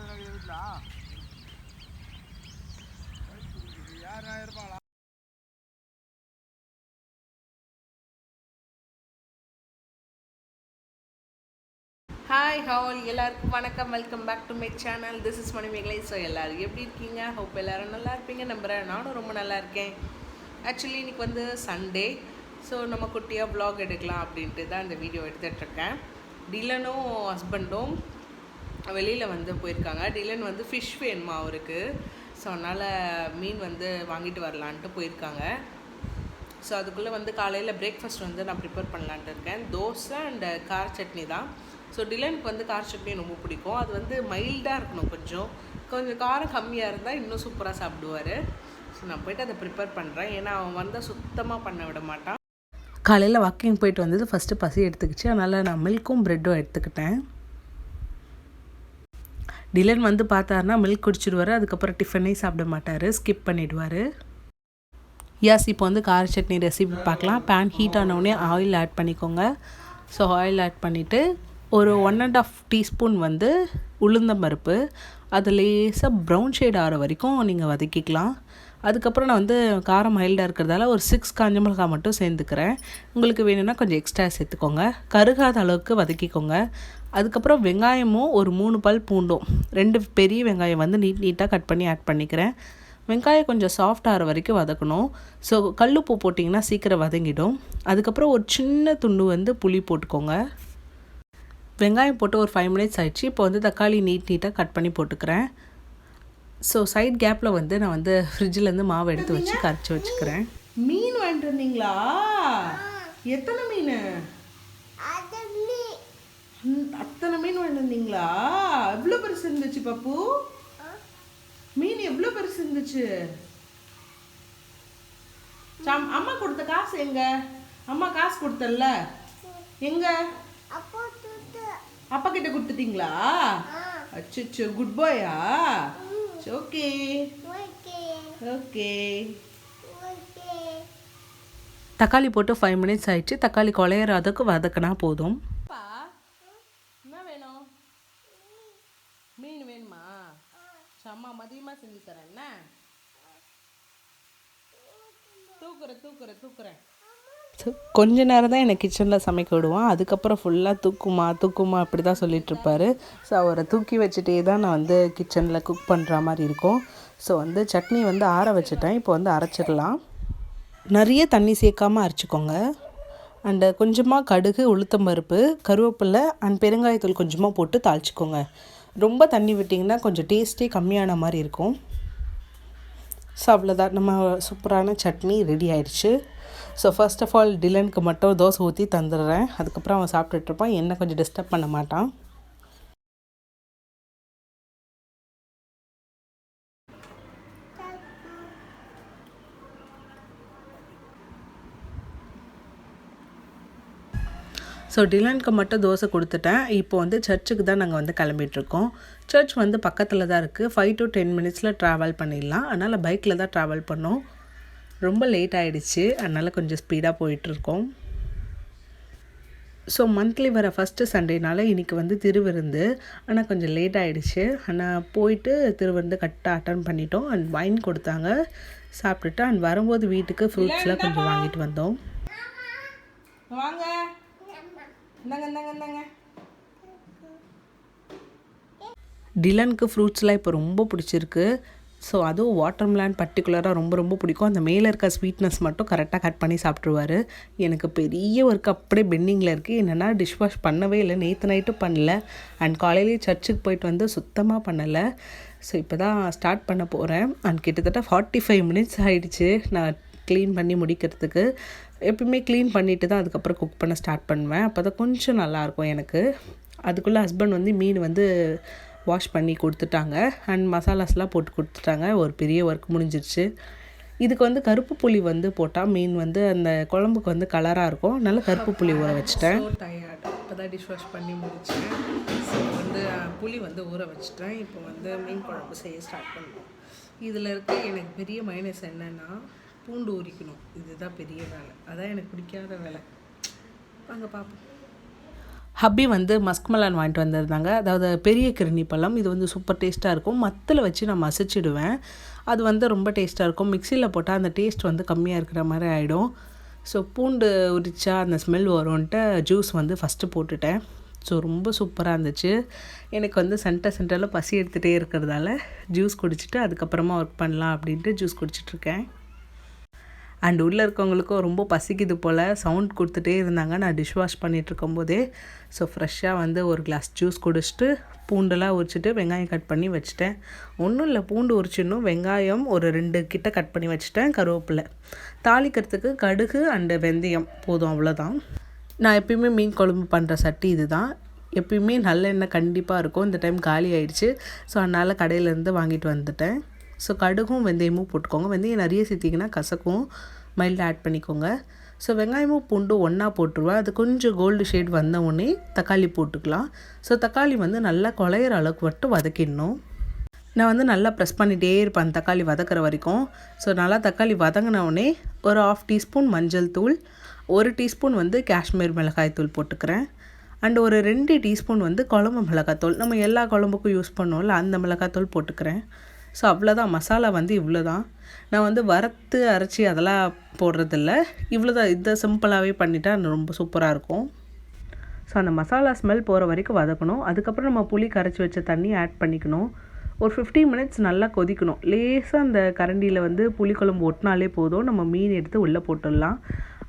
Hi all எல்லாருக்கும் வணக்கம். Welcome back to my channel. This is Manimegalai. So எல்லோரும் எப்படி இருக்கீங்க? ஹோப் எல்லோரும் நல்லா இருப்பீங்க நம்புகிறேன். நானும் ரொம்ப நல்லா இருக்கேன். ஆக்சுவலி இன்றைக்கி வந்து சண்டே. ஸோ நம்ம குட்டியாக வ்ளாக் எடுக்கலாம் அப்படின்ட்டு தான் இந்த வீடியோ எடுத்துகிட்ருக்கேன். டிலனும் ஹஸ்பண்டும் வெளியில் வந்து போயிருக்காங்க. டிலன் வந்து ஃபிஷ் வேணுமா அவருக்கு. ஸோ அதனால் மீன் வந்து வாங்கிட்டு வரலான்ட்டு போயிருக்காங்க. ஸோ அதுக்குள்ளே வந்து காலையில் பிரேக்ஃபாஸ்ட் வந்து நான் ப்ரிப்பேர் பண்ணலான்ட்டு இருக்கேன். தோசை அண்ட் கார சட்னி தான். ஸோ டிலனுக்கு வந்து கார சட்னி ரொம்ப பிடிக்கும். அது வந்து மைல்டாக இருக்கணும், கொஞ்சம் காரம் கம்மியாக இருந்தால் இன்னும் சூப்பராக சாப்பிடுவார். ஸோ நான் போய்ட்டு அதை ப்ரிப்பேர் பண்ணுறேன். ஏன்னா அவன் வந்தால் சுத்தமாக பண்ண விட மாட்டான். காலையில் வாக்கிங் போயிட்டு வந்தது ஃபஸ்ட்டு பசி எடுத்துக்கிச்சு. அதனால் நான் மில்க்கும் ப்ரெட்டும் எடுத்துக்கிட்டேன். டிலன் வந்து பார்த்தாருன்னா மில்க் குடிச்சிடுவார். அதுக்கப்புறம் டிஃபனே சாப்பிட மாட்டார், ஸ்கிப் பண்ணிவிடுவார். யாஸ் இப்போ வந்து கார சட்னி ரெசிபி பார்க்கலாம். பேன் ஹீட் ஆனவுடனே ஆயில் ஆட் பண்ணிக்கோங்க. ஸோ ஆயில் ஆட் பண்ணிவிட்டு ஒரு 1.5 டீஸ்பூன் வந்து உளுந்தம்பருப்பு, அது லேசாக ப்ரௌன் ஷேட் ஆகிற வரைக்கும் நீங்கள் வதக்கிக்கலாம். அதுக்கப்புறம் நான் வந்து காரம் மைல்டாக இருக்கிறதால ஒரு 6 காஞ்ச மிளகாய் மட்டும் சேர்த்துக்கிறேன். உங்களுக்கு வேணும்னா கொஞ்சம் எக்ஸ்ட்ரா சேர்த்துக்கோங்க. கருகாத அளவுக்கு வதக்கிக்கோங்க. அதுக்கப்புறம் வெங்காயமும் ஒரு 3 பல் பூண்டும், 2 பெரிய வெங்காயம் வந்து நீட்டாக கட் பண்ணி ஆட் பண்ணிக்கிறேன். வெங்காயம் கொஞ்சம் சாஃப்ட் ஆகிற வரைக்கும் வதக்கணும். ஸோ கல்லுப்பு போட்டிங்கன்னா சீக்கிரம் வதங்கிடும். அதுக்கப்புறம் ஒரு சின்ன துண்டு வந்து புளி போட்டுக்கோங்க. வெங்காயம் போட்டு ஒரு 5 மினிட்ஸ் ஆயிடுச்சு. இப்போ வந்து தக்காளி நீட்டாக கட் பண்ணி போட்டுக்கிறேன். ஸோ சைட் கேப்பில் வந்து நான் வந்து ஃப்ரிட்ஜிலேருந்து மாவு எடுத்து வச்சு கரைச்சி வச்சுக்கிறேன். மீன் வாங்கிட்டு வந்தீங்களா? எத்தனை மீன்? அத்தனை மீன் வாங்கிட்டு வந்தீங்களா? எவ்வளோ பெருசு இருந்துச்சு பாப்பு? மீன் எவ்வளோ பெருசு இருந்துச்சு? அம்மா கொடுத்த காசு எங்க? அம்மா காசு கொடுத்தல்ல எங்க? அப்பா கிட்ட கொடுத்துட்டீங்களா? அச்சோ, குட் பாயா? Okay okay. தக்காளி போட்டு 5 மினிட்ஸ் ஆயிடுச்சு. தக்காளி குழையிறதுக்கு வதக்கினா போதும். என்ன வேணும்? மீன் வேணுமா? அம்மா மதியமாக செஞ்சு தரேன். என்ன தூக்குறேன். கொஞ்ச நேரம் தான் என்னை கிச்சனில் சமைக்க விடுவான். அதுக்கப்புறம் ஃபுல்லாக தூக்குமா அப்படி தான் சொல்லிகிட்ருப்பாரு. ஸோ அவரை தூக்கி வச்சுட்டே தான் நான் வந்து கிச்சனில் குக் பண்ணுற மாதிரி இருக்கும். ஸோ வந்து சட்னி வந்து ஆற வச்சுட்டேன். இப்போ வந்து அரைச்சிடலாம். நிறைய தண்ணி சேர்க்காமல் அரைச்சிக்கோங்க. அண்டு கொஞ்சமாக கடுகு, உளுத்தம்பருப்பு, கருவேப்பிலை அண்ட் பெருங்காயத்தூள் கொஞ்சமாக போட்டு தாளிச்சிக்கோங்க. ரொம்ப தண்ணி விட்டிங்கன்னா கொஞ்சம் டேஸ்ட்டே கம்மியான மாதிரி இருக்கும். ஸோ அவ்வளோதான், நம்ம சூப்பரான சட்னி ரெடி ஆயிடுச்சு. ஸோ ஃபர்ஸ்ட் ஆஃப் ஆல் டிலனுக்கு மட்டும் தோசை ஊற்றி தந்துடுறேன். அதுக்கப்புறம் அவன் சாப்பிட்டுட்ருப்பான், என்னை கொஞ்சம் டிஸ்டர்ப் பண்ண மாட்டான். ஸோ டிலனுக்கு மட்டும் தோசை கொடுத்துட்டேன். இப்போ வந்து சர்ச்சுக்கு தான் நாங்கள் வந்து கிளம்பிகிட்ருக்கோம். சர்ச் வந்து பக்கத்தில் தான் இருக்குது. 5 to 10 மினிட்ஸில் ட்ராவல் பண்ணிடலாம். அதனால் பைக்கில் தான் ட்ராவல் பண்ணோம். ரொம்ப லேட் ஆகிடுச்சு, அதனால் கொஞ்சம் ஸ்பீடாக போயிட்டுருக்கோம். ஸோ மந்த்லி வர ஃபஸ்ட்டு சண்டேனால இன்றைக்கி வந்து திருவிருந்து. ஆனால் கொஞ்சம் லேட் ஆகிடுச்சு. ஆனால் போயிட்டு திருவிருந்து கரெக்டாக அட்டன் பண்ணிட்டோம். அண்ட் வைன் கொடுத்தாங்க, சாப்பிட்டுட்டு அண்ட் வரும்போது வீட்டுக்கு ஃப்ரூட்ஸ்லாம் கொஞ்சம் வாங்கிட்டு வந்தோம். வாங்க, இந்தாங்க. டிலனுக்கு ஃப்ரூட்ஸ்லாம் இப்போ ரொம்ப பிடிச்சிருக்கு. ஸோ அதுவும் வாட்டர்மெலான் பர்டிகுலராக ரொம்ப பிடிக்கும். அந்த மேலே இருக்க ஸ்வீட்னஸ் மட்டும் கரெக்டாக கட் பண்ணி சாப்பிட்ருவார். எனக்கு பெரிய ஒர்க் அப்படியே பெண்டிங்கில் இருக்குது. என்னென்னா டிஷ் வாஷ் பண்ணவே இல்லை, நேற்று நைட்டும் பண்ணல, அண்ட் காலையிலேயே சர்ச்சுக்கு போயிட்டு வந்து சுத்தமாக பண்ணலை. ஸோ இப்போ தான் ஸ்டார்ட் பண்ண போகிறேன். அண்ட் கிட்டத்தட்ட 45 மினிட்ஸ் ஆகிடுச்சு நான் க்ளீன் பண்ணி முடிக்கிறதுக்கு. எப்பவுமே க்ளீன் பண்ணிவிட்டு தான் அதுக்கப்புறம் குக் பண்ண ஸ்டார்ட் பண்ணுவேன். அப்போ தான் கொஞ்சம் நல்லாயிருக்கும் எனக்கு. அதுக்குள்ளே ஹஸ்பண்ட் வந்து மீன் வந்து வாஷ் பண்ணி கொடுத்துட்டாங்க அண்ட் மசாலாஸ்லாம் போட்டு கொடுத்துட்டாங்க. ஒரு பெரிய ஒர்க் முடிஞ்சிருச்சு. இதுக்கு வந்து கருப்பு புளி வந்து போட்டால் மீன் வந்து அந்த குழம்புக்கு வந்து கலராக இருக்கும். அதனால் கருப்பு புளி ஊற வச்சுட்டேன். டயர்டு, இப்போ தான் டிஷ் வாஷ் பண்ணி முடிச்சேன். ஸோ வந்து புளி வந்து ஊற வச்சுட்டேன். இப்போ வந்து மீன் குழம்பு செய்ய ஸ்டார்ட் பண்ணுவோம். இதில் இருக்க எனக்கு பெரிய மைனஸ் என்னென்னா பூண்டு உரிக்கணும். இதுதான் பெரிய வேலை, அதான் எனக்கு பிடிக்காத வேலை. வாங்க பார்ப்போம். ஹப்பி வந்து மஸ்க் மெலன் வாங்கிட்டு வந்திருந்தாங்க. அதாவது பெரிய கிருணி பழம். இது வந்து சூப்பர் டேஸ்ட்டாக இருக்கும். மத்தில் வச்சு நான் மசிச்சிடுவேன். அது வந்து ரொம்ப டேஸ்ட்டாக இருக்கும். மிக்சியில் போட்டால் அந்த டேஸ்ட் வந்து கம்மியாக இருக்கிற மாதிரி ஆகிடும். ஸோ பூண்டு உரிச்சா அந்த ஸ்மெல் வரும்ன்ட்டு ஜூஸ் வந்து ஃபஸ்ட்டு போட்டுட்டேன். ஸோ ரொம்ப சூப்பராக இருந்துச்சு. எனக்கு வந்து சென்டரில் பசி எடுத்துகிட்டே இருக்கிறதால ஜூஸ் குடிச்சிட்டு அதுக்கப்புறமா ஒர்க் பண்ணலாம் அப்படின்ட்டு ஜூஸ் குடிச்சிட்ருக்கேன். அண்ட் உள்ளே இருக்கவங்களுக்கும் ரொம்ப பசிக்குது போல் சவுண்ட் கொடுத்துட்டே இருந்தாங்க நான் டிஷ் வாஷ் பண்ணிகிட்ருக்கும்போதே. ஸோ ஃப்ரெஷ்ஷாக வந்து ஒரு கிளாஸ் ஜூஸ் குடிச்சிட்டு பூண்டெல்லாம் உரிச்சிட்டு வெங்காயம் கட் பண்ணி வச்சுட்டேன். ஒன்றும் இல்லை, பூண்டு உரிச்சிடணும், வெங்காயம் ஒரு 2 கிட்ட கட் பண்ணி வச்சுட்டேன், கருவேப்பிலை. தாளிக்கிறதுக்கு கடுகு அண்டு வெந்தயம் போதும், அவ்வளோதான். நான் எப்பயுமே மீன் குழம்பு பண்ணுற சட்டி இது தான். எப்பயுமே நல்லெண்ணெய் கண்டிப்பாக இருக்கும். இந்த டைம் காலி ஆகிடுச்சு. ஸோ அதனால் கடையிலேருந்து வாங்கிட்டு வந்துட்டேன். ஸோ கடுகும் வெந்தயமும் போட்டுக்கோங்க. வெந்தயம் நிறைய சேர்த்திங்கன்னா கசக்கும், மைல்டாக ஆட் பண்ணிக்கோங்க. ஸோ வெங்காயமும் பூண்டும் ஒன்றா போட்டுருவேன். அது கொஞ்சம் கோல்டு ஷேட் வந்த உடனே தக்காளி போட்டுக்கலாம். ஸோ தக்காளி வந்து நல்லா குழையிற அளவுக்கு மட்டும் வதக்கிடணும். நான் வந்து நல்லா ப்ரெஸ் பண்ணிகிட்டே இருப்பேன் தக்காளி வதக்கிற வரைக்கும். ஸோ நல்லா தக்காளி வதங்கினவுடனே ஒரு 1/2 டீஸ்பூன் மஞ்சள் தூள், 1 டீஸ்பூன் வந்து காஷ்மீர் மிளகாய் தூள் போட்டுக்கிறேன். அண்டு ஒரு 2 டீஸ்பூன் வந்து குழம்பு மிளகாத்தூள், நம்ம எல்லா குழம்புக்கும் யூஸ் பண்ணுவோம்ல அந்த மிளகாத்தூள் போட்டுக்கிறேன். ஸோ அவ்வளோதான், மசாலா வந்து இவ்வளோ தான். நான் வந்து வறுத்து அரைச்சி அதெல்லாம் போடுறதில்ல, இவ்வளோ தான். இதை சிம்பிளாகவே பண்ணிட்டா ரொம்ப சூப்பராக இருக்கும். ஸோ அந்த மசாலா ஸ்மெல் போகிற வரைக்கும் வதக்கணும். அதுக்கப்புறம் நம்ம புளி கரைச்சி வச்ச தண்ணி ஆட் பண்ணிக்கணும். ஒரு 15 மினிட்ஸ் நல்லா கொதிக்கணும். லேசாக அந்த கரண்டியில் வந்து புளிக்குழம்பு ஒட்டினாலே போதும், நம்ம மீன் எடுத்து உள்ளே போட்டுடலாம்.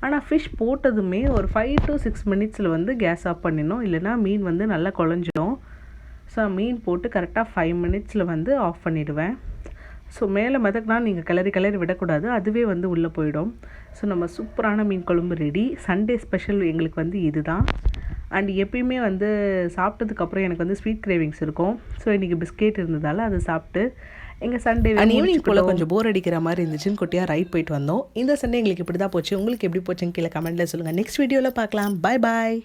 ஆனால் ஃபிஷ் போட்டதுமே ஒரு 5 to 6 மினிட்ஸில் வந்து கேஸ் ஆஃப் பண்ணிடணும், இல்லைனா மீன் வந்து நல்லா குழஞ்சிடும். ஸோ மீன் போட்டு கரெக்டாக 5 மினிட்ஸில் வந்து ஆஃப் பண்ணிவிடுவேன். ஸோ மேலே மிதக்குனா நீங்கள் கிளறி விடக்கூடாது, அதுவே வந்து உள்ளே போயிடும். ஸோ நம்ம சூப்பரான மீன் குழம்பு ரெடி. சண்டே ஸ்பெஷல் எங்களுக்கு வந்து இது தான். அண்ட் எப்பயுமே வந்து சாப்பிட்டதுக்கப்புறம் எனக்கு வந்து ஸ்வீட் கிரேவிங்ஸ் இருக்கும். ஸோ இன்றைக்கி பிஸ்கெட் இருந்ததால் அதை சாப்பிட்டு எங்கள் சண்டே ஈவினிங் போல் கொஞ்சம் போர் அடிக்கிற மாதிரி இருந்துச்சுன்னு குட்டியாக ரைட் போயிட்டு வந்தோம். இந்த சண்டே எங்களுக்கு இப்படி தான் போச்சு. உங்களுக்கு எப்படி போச்சுன்னு கீழே கமெண்ட்டில் சொல்லுங்கள். நெக்ஸ்ட் வீடியோவில் பார்க்கலாம். பாய் பாய்.